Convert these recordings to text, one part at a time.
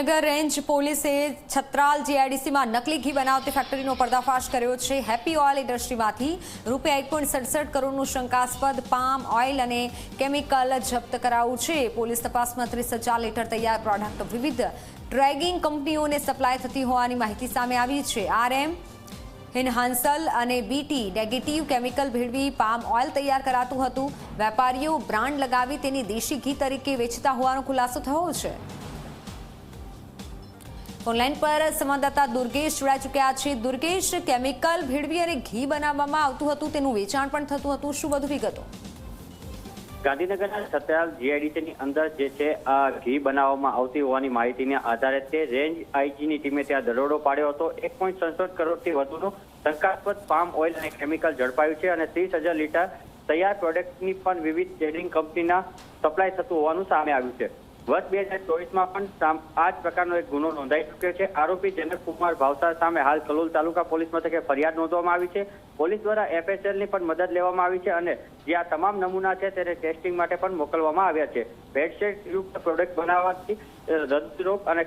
Gandhinagar range પોલીસે છત્રાલ જીઆઈડીસીમાં નકલી ઘી બનાવતી ફેક્ટરીનો પર્દાફાશ કર્યો છે। હેપી ઓઇલ ઇન્ડસ્ટ્રીમાંથી ₹1.67 કરોડનું શંકાસ્પદ પામ ઓઇલ અને કેમિકલ જપ્ત કરાયું છે। પોલીસ તપાસમાં 30,000 લીટર તૈયાર પ્રોડક્ટ વિવિધ ડ્રેગિંગ કંપનીઓને સપ્લાય થતી હોવાની માહિતી સામે આવી છે। RM હિનહાન્સલ અને BT નેગેટિવ કેમિકલ ભેળવી પામ ઓઇલ તૈયાર કરાતું હતું। વેપારીઓ બ્રાન્ડ લગાવી તેની દેશી ઘી તરીકે વેચતા હોવાનો ખુલાસો થયો છે। ઓનલાઈન પર સંવાદદાતા દુર્ગેશ જોડાઈ ચૂક્યા છે। દુર્ગેશ, કેમિકલ ભેળવી અને ઘી બનાવવામાં આવતું હતું, તેનું વેચાણ પણ થતું હતું, શું વધુ વિગતો? ગાંધીનગરના છત્રાલ જીઆઈડીસીની અંદર જે છે આ ઘી બનાવવામાં આવતી હોવાની માહિતીના આધારે તે રેન્જ આઈજીની ટીમે ત્યાં દરોડો પાડ્યો હતો। 1.67 કરોડથી વધુનું શંકાસ્પદ પામ ઓઇલ અને કેમિકલ ઝડપાયું છે અને 30,000 લીટર તૈયાર પ્રોડક્ટની પણ વિવિધ ટ્રેડિંગ કંપનીના સપ્લાય થતું હોવાનું સામે આવ્યું છે। વર્ષ 2024માં પણ આ જ પ્રકારનો એક ગુનો નોંધાઈ ચૂક્યો છે। આરોપી જનકકુમાર ભાવસાર સામે હાલ કલોલ તાલુકા પોલીસ મથકે ફરિયાદ નોંધવામાં આવી છે। પોલીસ દ્વારા FSLની પણ મદદ લેવામાં આવી છે અને જે આ તમામ નમૂના છે તેને ટેસ્ટિંગ માટે પણ મોકલવામાં આવ્યા છે। ભેળસેળ યુક્ત પ્રોડક્ટ બનાવવાથી હૃદયરોગ અને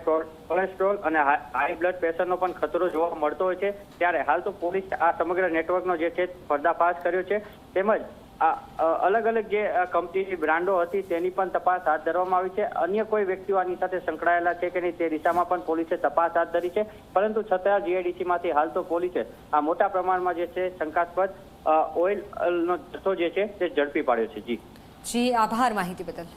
કોલેસ્ટ્રોલ અને હાઈ બ્લડ પ્રેશરનો પણ ખતરો જોવા મળતો હોય છે। ત્યારે હાલ તો પોલીસ આ સમગ્ર નેટવર્કનો જે છે પર્દાફાશ કર્યો છે, તેમજ અલગ અલગ જે કંપનીની બ્રાન્ડો હતી તેની પણ તપાસ હાથ ધરવામાં આવી છે। અન્ય કોઈ વ્યક્તિઓ આની સાથે સંકળાયેલા છે કે નહીં તે દિશામાં પણ પોલીસે તપાસ હાથ ધરી છે, પરંતુ છતાં જીઆઈડીસીમાંથી હાલ તો પોલીસે આ મોટા પ્રમાણમાં જે છે શંકાસ્પદ ઓઇલનો જથ્થો જે છે તે ઝડપી પાડ્યો છે। જી, આભાર માહિતી બદલ।